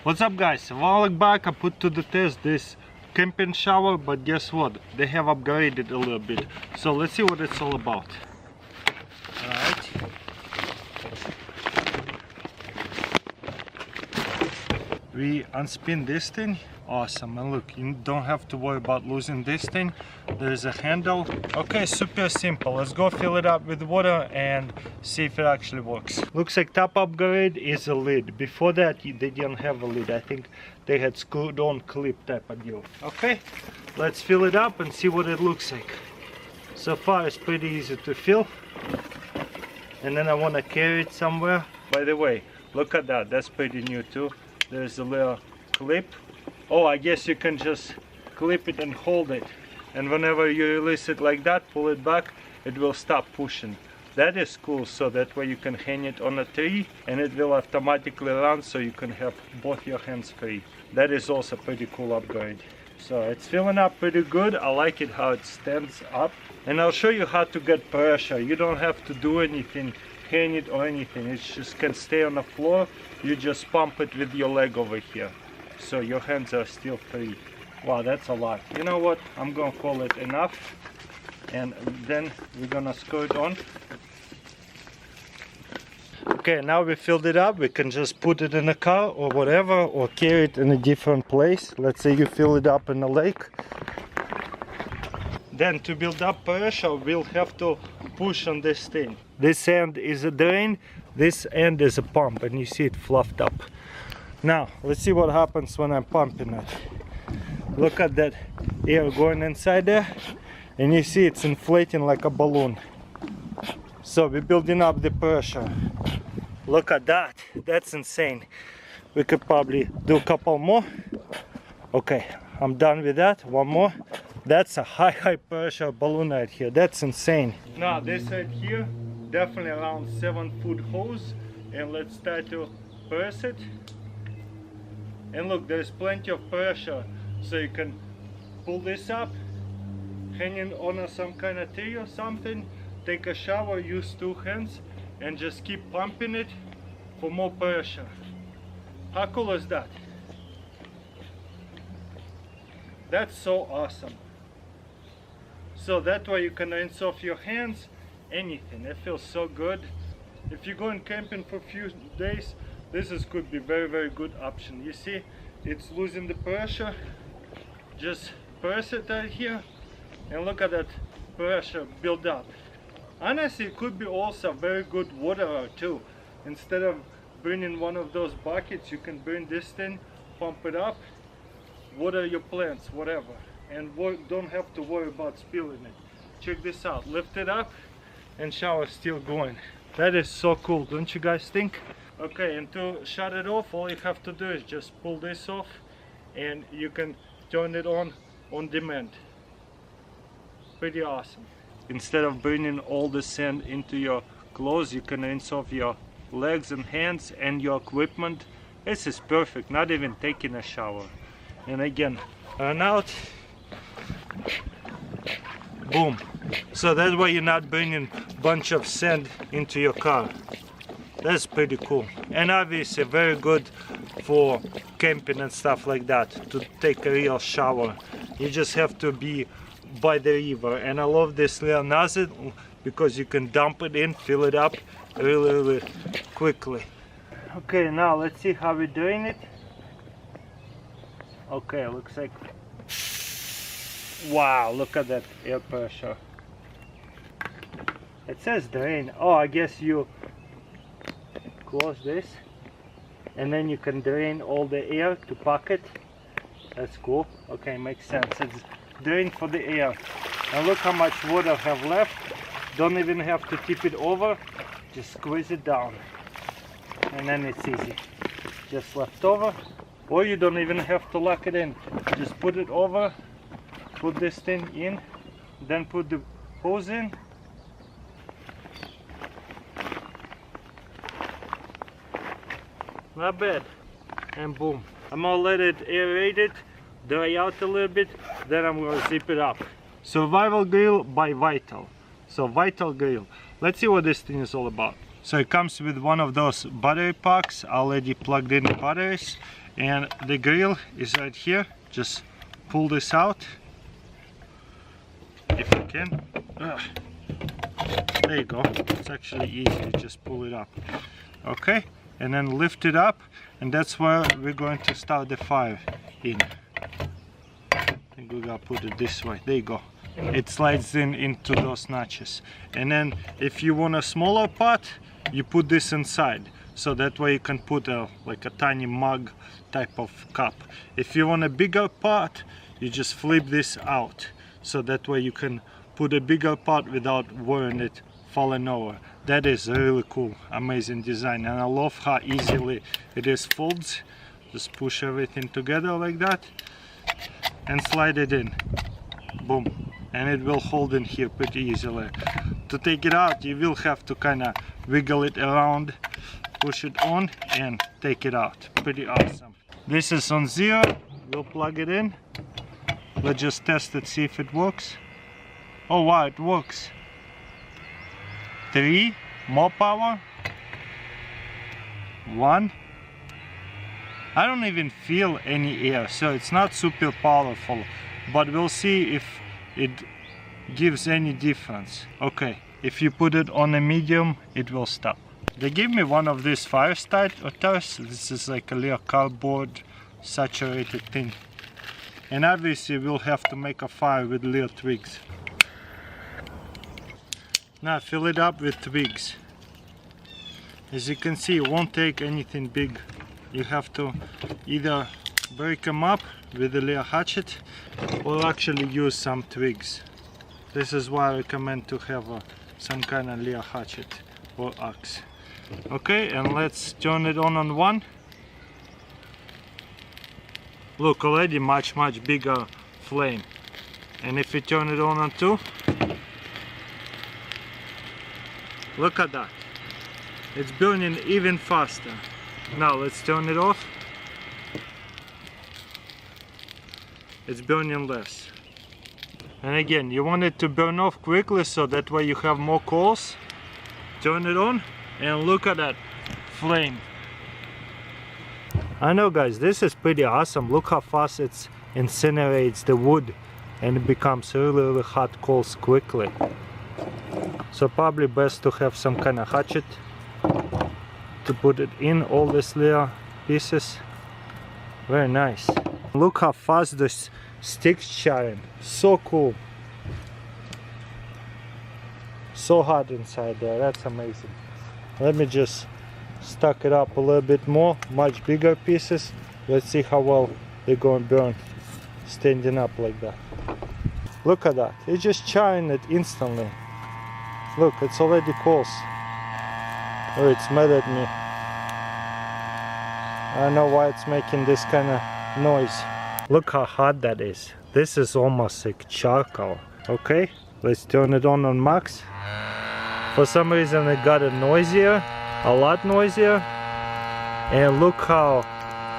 What's up guys, a while back I put to the test this camping shower, but guess what, they have upgraded a little bit, so let's see what it's all about. Alright. We unspin this thing. Awesome. And look, you don't have to worry about losing this thing. There's a handle. Okay, super simple. Let's go fill it up with water and see if it actually works. Looks like top upgrade is a lid. Before that they didn't have a lid. I think they had screwed on clip type of deal. Okay, let's fill it up and see what it looks like. So far it's pretty easy to fill, and then I want to carry it somewhere. By the way, look at that, that's pretty new too. There's a little clip. Oh, I guess you can just clip it and hold it, and whenever you release it like that, pull it back, it will stop pushing. That is cool, so that way you can hang it on a tree and it will automatically run, so you can have both your hands free. That is also pretty cool upgrade. So it's filling up pretty good. I like it how it stands up, and I'll show you how to get pressure. You don't have to do anything, hang it or anything, it just can stay on the floor. You just pump it with your leg over here, so your hands are still free. Wow, that's a lot. You know what, I'm gonna call it enough, and then we're gonna screw it on. Okay, now we filled it up. We can just put it in a car or whatever, or carry it in a different place. Let's say you fill it up in a lake. Then to build up pressure, we'll have to push on this thing. This end is a drain, this end is a pump, and you see it fluffed up. Now let's see what happens when I'm pumping it. Look at that air going inside there, and you see it's inflating like a balloon. So we're building up the pressure. Look at that, that's insane. We could probably do a couple more. Okay, I'm done with that. One more. That's a high pressure balloon right here. That's insane. Now this right here, definitely around 7-foot hose, and let's try to press it. And look, there's plenty of pressure, so you can pull this up, hanging on some kind of tree or something, take a shower, use 2 hands, and just keep pumping it for more pressure. How cool is that? That's so awesome. So that way you can rinse off your hands, anything. It feels so good. If you're going camping for a few days, this could be very good option. You see, it's losing the pressure. Just press it right here, and look at that pressure build up. Honestly, it could be also very good waterer too. Instead of burning one of those buckets, you can burn this thing, pump it up, water your plants, whatever, and don't have to worry about spilling it. Check this out, lift it up and shower still going. That is so cool, don't you guys think? Okay, and to shut it off, all you have to do is just pull this off, and you can turn it on demand. Pretty awesome. Instead of burning all the sand into your clothes, you can rinse off your legs and hands and your equipment. This is perfect, not even taking a shower. And again, run out, boom. So that way you're not burning a bunch of sand into your car. That's pretty cool, and obviously very good for camping and stuff like that, to take a real shower. You just have to be by the river, and I love this little nozzle because you can dump it in, fill it up really quickly. Okay, now let's see how we're doing it. Okay, looks like, wow, look at that air pressure. It says drain. Oh, I guess you close this and then you can drain all the air to pocket. That's cool. Okay, makes sense. It's drain for the air. And look how much water I have left. Don't even have to tip it over, just squeeze it down, and then it's easy. Just left over, or you don't even have to lock it in. Just put it over, put this thing in, then put the hose in. Not bad. And boom. I'm gonna let it aerate it, dry out a little bit, then I'm gonna zip it up. Survival grill by Vital. So Vital grill. Let's see what this thing is all about. So it comes with one of those battery packs, already plugged in batteries, And the grill is right here. Just pull this out if you can. There you go. It's actually easy, just pull it up. Okay, and then lift it up, and that's where we're going to start the fire in. I think we're gonna put it this way. There you go. It slides in into those notches. And then if you want a smaller pot, you put this inside, so that way you can put like a tiny mug type of cup. If you want a bigger pot, you just flip this out, so that way you can put a bigger pot without worrying it falling over. That is really cool, amazing design, and I love how easily it is folds. Just push everything together like that and slide it in. Boom. And it will hold in here pretty easily. To take it out, you will have to kind of wiggle it around, push it on and take it out. Pretty awesome. This is on 0. We'll plug it in. Let's just test it, see if it works. Oh wow, it works. 3, more power. 1. I don't even feel any air, so it's not super powerful, but we'll see if it gives any difference. Okay, if you put it on a medium, it will stop. They gave me one of these fire starters. This is like a little cardboard saturated thing, and obviously we'll have to make a fire with little twigs. Now fill it up with twigs. As you can see, it won't take anything big. You have to either break them up with a little hatchet or actually use some twigs. This is why I recommend to have some kind of little hatchet or axe. Okay, and let's turn it on 1. Look, already much bigger flame. And if you turn it on 2, look at that. It's burning even faster. Now let's turn it off. It's burning less. And again, you want it to burn off quickly, so that way you have more coals. Turn it on and look at that flame. I know guys, this is pretty awesome. Look how fast it incinerates the wood and it becomes really hot coals quickly. So probably best to have some kind of hatchet to put it in all these little pieces. Very nice. Look how fast this stick's charring. So cool. So hot inside there. That's amazing. Let me just stack it up a little bit more. Much bigger pieces. Let's see how well they're going to burn standing up like that. Look at that. It's just charring it instantly. Look, it's already coals. Oh, it's mad at me. I don't know why it's making this kind of noise. Look how hot that is. This is almost like charcoal. Okay, let's turn it on max. For some reason it got a lot noisier. And look how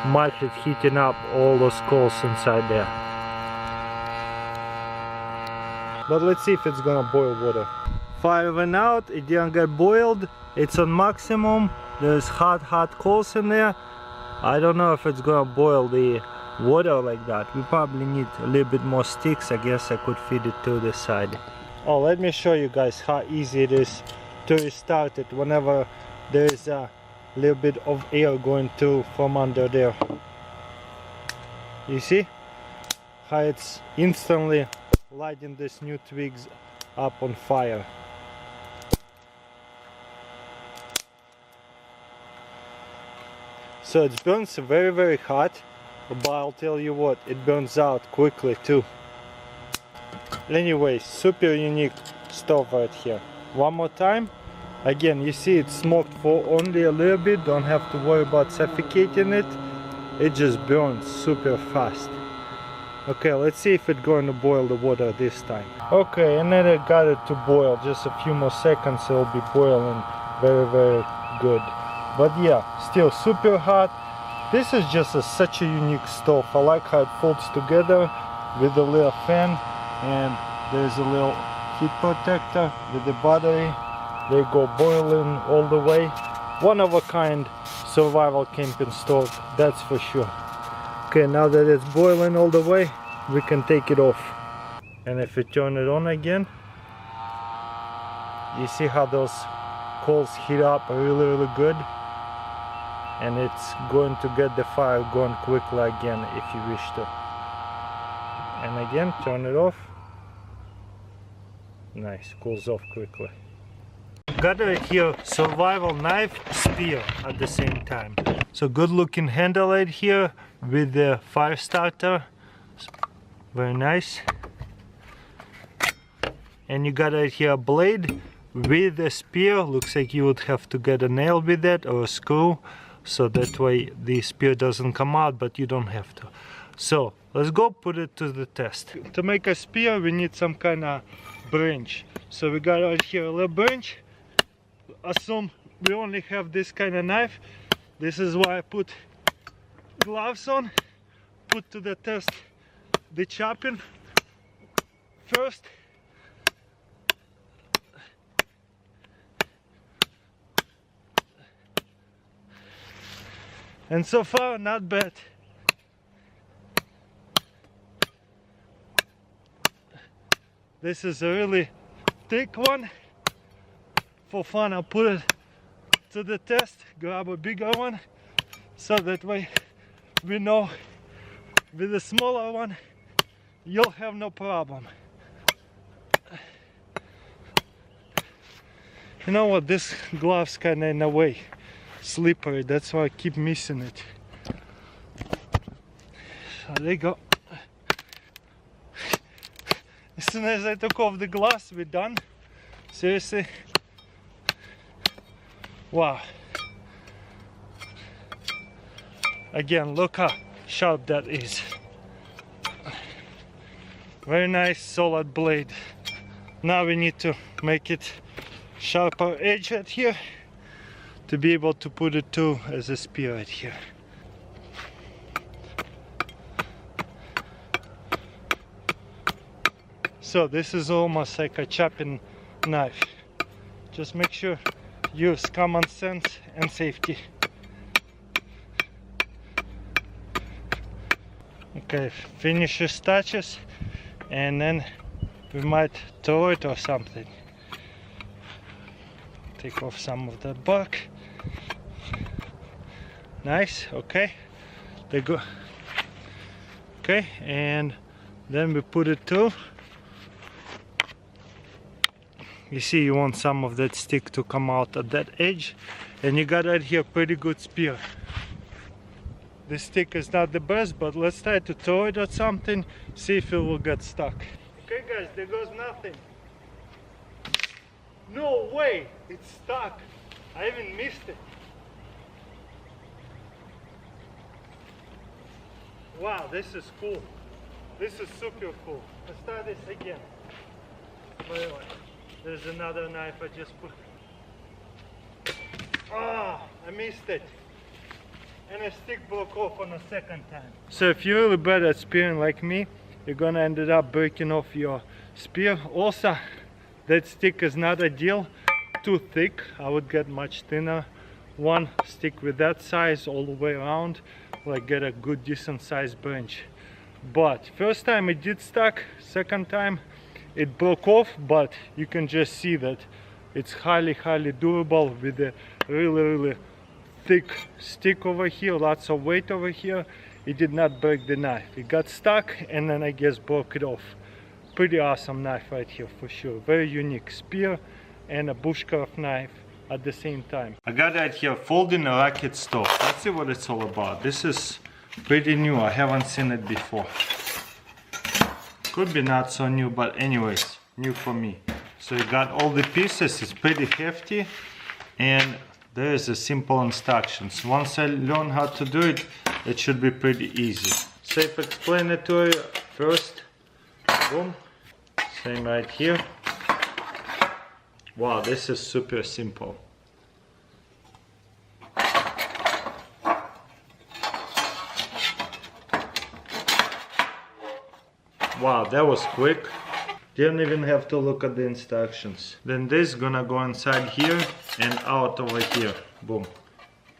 much it's heating up all those coals inside there. But let's see if it's gonna boil water. Fire went out, it didn't get boiled. It's on maximum. There's hot coals in there. I don't know if it's gonna boil the water like that. We probably need a little bit more sticks. I guess I could feed it to the side. Oh, let me show you guys how easy it is to restart it whenever there is a little bit of air going through from under there. You see how it's instantly lighting these new twigs up on fire. So it burns very hot, but I'll tell you what, it burns out quickly too. Anyway, super unique stove right here. One more time. Again, you see it's smoked for only a little bit, don't have to worry about suffocating it. It just burns super fast. Okay, let's see if it's going to boil the water this time. Okay, and then I got it to boil. Just a few more seconds, it'll be boiling very good. But yeah, still super hot. This is just such a unique stove. I like how it folds together with a little fan, and there's a little heat protector with the battery. They go boiling all the way. One of a kind survival camping stove, that's for sure. Okay, now that it's boiling all the way, we can take it off. And if we turn it on again, you see how those coals heat up really good, and it's going to get the fire going quickly again if you wish to. And again, turn it off. Nice, cools off quickly. Got right here survival knife spear at the same time. So good looking handle right here with the fire starter. Very nice. And you got right here a blade with a spear. Looks like you would have to get a nail with that or a screw, so that way the spear doesn't come out, but you don't have to. So let's go put it to the test. To make a spear we need some kind of branch. So we got right here a little branch. Assume we only have this kind of knife. This is why I put gloves on. Put to the test the chopping first. And so far, not bad. This is a really thick one. For fun, I'll put it to the test, grab a bigger one, so that way we know with the smaller one, you'll have no problem. You know what, this glove's kinda in a way slippery, that's why I keep missing it. So there you go. As soon as I took off the glass, we're done. Seriously. Wow. Again, look how sharp that is. Very nice, solid blade. Now we need to make it sharper edge right here to be able to put it to as a spear right here. So this is almost like a chopping knife. Just make sure use common sense and safety. Okay, finish your touches, and then we might throw it or something. Take off some of the bark. Nice, okay. They go. Okay, and then we put it to. You see, you want some of that stick to come out at that edge, and you got right here pretty good spear. The stick is not the best, but let's try to throw it at something, see if it will get stuck. Okay guys, there goes nothing. No way, it's stuck. I even missed it. Wow, this is cool. This is super cool. Let's try this again. By the way, there's another knife I just put. Ah, I missed it. And a stick broke off on the second time. So if you're really bad at spearing like me, you're gonna end up breaking off your spear. Also, that stick is not ideal, too thick. I would get much thinner one, stick with that size all the way around, like get a good decent sized branch. But first time it did stuck, second time it broke off, but you can just see that it's highly durable with a really thick stick over here, lots of weight over here. It did not break the knife. It got stuck and then I guess broke it off. Pretty awesome knife right here for sure. Very unique spear and a bushcraft knife at the same time. I got right here folding a rocket stove. Let's see what it's all about. This is pretty new. I haven't seen it before. Could be not so new, but anyways, new for me. So you got all the pieces. It's pretty hefty, and there is a simple instructions. Once I learn how to do it, it should be pretty easy. Self-explanatory. First, boom, same right here. Wow, this is super simple. Wow, that was quick. Didn't even have to look at the instructions. Then this gonna go inside here and out over here. Boom.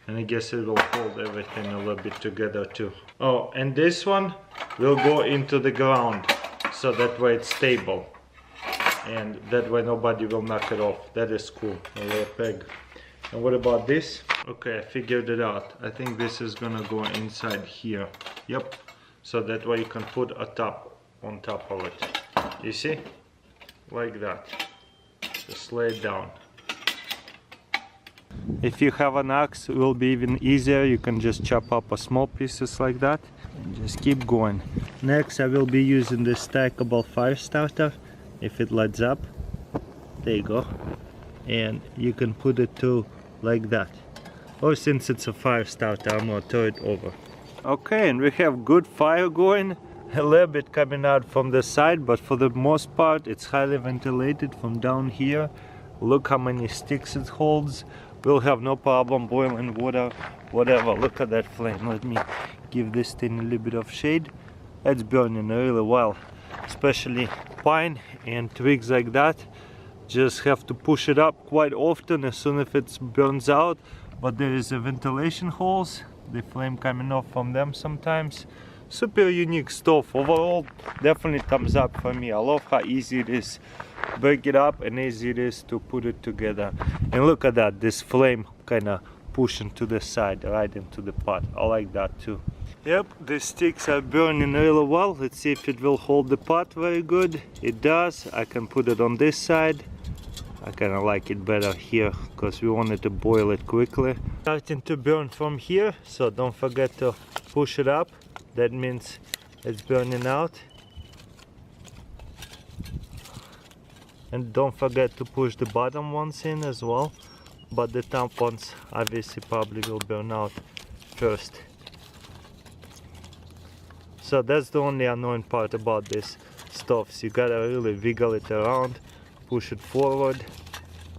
and I guess it will hold everything a little bit together too. Oh, and this one will go into the ground, so that way it's stable, and that way nobody will knock it off. That is cool, a little peg. And what about this? Okay, I figured it out. I think this is gonna go inside here. Yep, so that way you can put a top on top of it. You see? Like that. Just lay it down. If you have an axe, it will be even easier. You can just chop up a small pieces like that and just keep going. Next, I will be using this stackable fire starter. If it lights up, there you go. And you can put it to like that. Or since it's a fire starter, I'm gonna throw it over. Okay, and we have good fire going. A little bit coming out from the side, but for the most part it's highly ventilated from down here. Look how many sticks it holds. We'll have no problem boiling water, whatever. Look at that flame. Let me give this thing a little bit of shade. It's burning really well, especially pine and twigs like that. Just have to push it up quite often as soon as it burns out, but there is a ventilation holes, the flame coming off from them sometimes. Super unique stuff. Overall, definitely thumbs up for me. I love how easy it is to break it up and easy it is to put it together. And look at that, this flame kind of pushing to the side right into the pot. I like that too. Yep, the sticks are burning really well. Let's see if it will hold the pot very good. It does. I can put it on this side. I kind of like it better here because we wanted to boil it quickly. Starting to burn from here, so don't forget to push it up. That means it's burning out. And don't forget to push the bottom ones in as well. But the top ones obviously probably will burn out first. So that's the only annoying part about this stuff. So you gotta really wiggle it around, push it forward.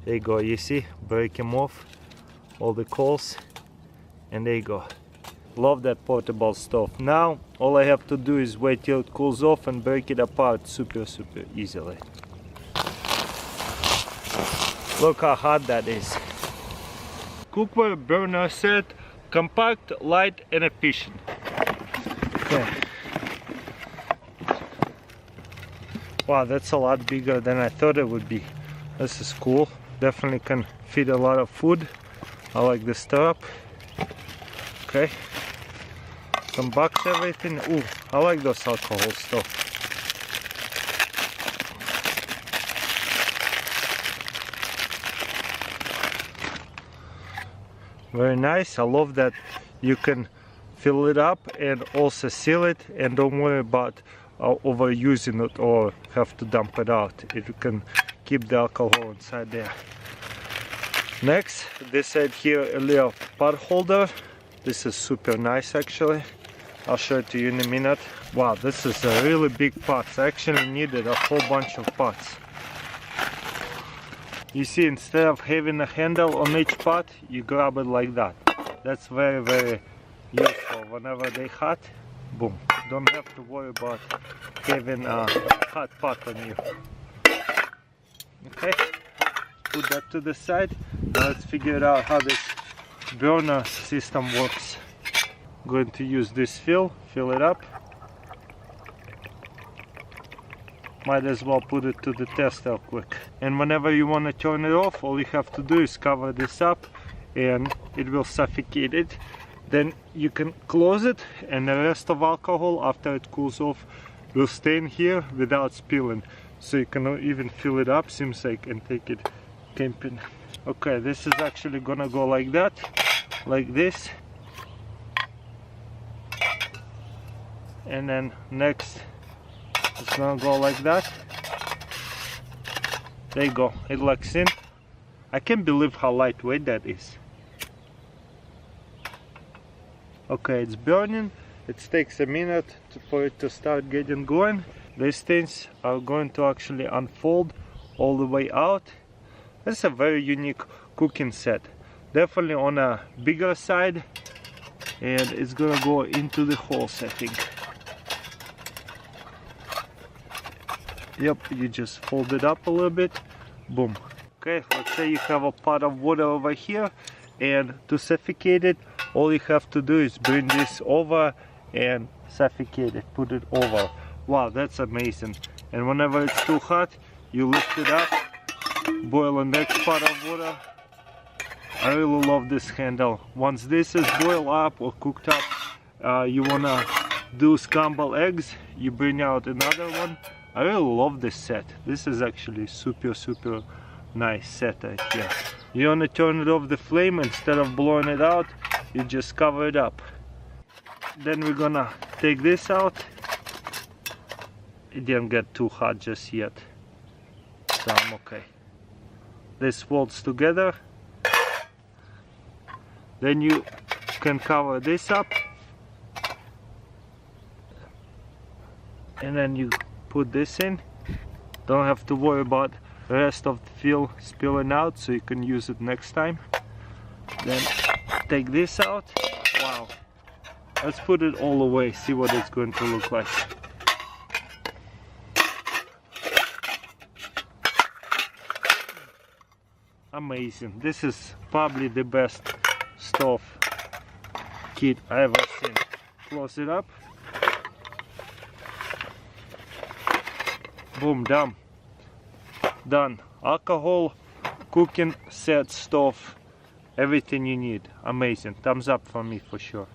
There you go, you see, break them off, all the coals, and there you go. Love that portable stuff. Now all I have to do is wait till it cools off and break it apart super easily. Look how hot that is. Cookware burner set, compact, light and efficient. Okay. Wow, that's a lot bigger than I thought it would be. This is cool. Definitely can feed a lot of food. I like the stirrup. Okay. Unbox everything. Ooh, I like those alcohol stuff. Very nice. I love that you can fill it up and also seal it, and don't worry about overusing it or have to dump it out. You can keep the alcohol inside there. Next, this side here, a little pot holder. This is super nice actually. I'll show it to you in a minute. Wow, this is a really big pot. I actually needed a whole bunch of pots. You see, instead of having a handle on each pot, you grab it like that. That's very useful. Whenever they hot, boom. Don't have to worry about having a hot pot on you. Okay, put that to the side. Now let's figure out how this burner system works. Going to use this fill it up. Might as well put it to the test real quick. And whenever you want to turn it off, all you have to do is cover this up and it will suffocate it. Then you can close it, and the rest of alcohol after it cools off will stay in here without spilling. So you can even fill it up, seems like, and take it camping. Okay, this is actually gonna go like that, like this. And then next it's gonna go like that. There you go, it locks in. I can't believe how lightweight that is. Okay, it's burning. It takes a minute for it to start getting going. These things are going to actually unfold all the way out. This is a very unique cooking set. Definitely on a bigger side, and it's gonna go into the holes, I think. Yep, you just fold it up a little bit. Boom. Okay, let's say you have a pot of water over here And to suffocate it, all you have to do is bring this over and suffocate it, put it over. Wow, that's amazing. And whenever it's too hot, you lift it up, boil the next pot of water. I really love this handle. Once this is boiled up or cooked up, you wanna do scrambled eggs, you bring out another one. I really love this set. This is actually super nice set right here. You wanna turn it off the flame. Instead of blowing it out, you just cover it up. Then we're gonna take this out. It didn't get too hot just yet, so I'm okay. This folds together. Then you can cover this up, and then you put this in. Don't have to worry about the rest of the fuel spilling out, so you can use it next time. Then take this out. Wow, let's put it all away, see what it's going to look like. Amazing. This is probably the best stove kit I ever seen. Close it up. Boom, done. Alcohol, cooking set, stove, everything you need. Amazing. Thumbs up for me for sure.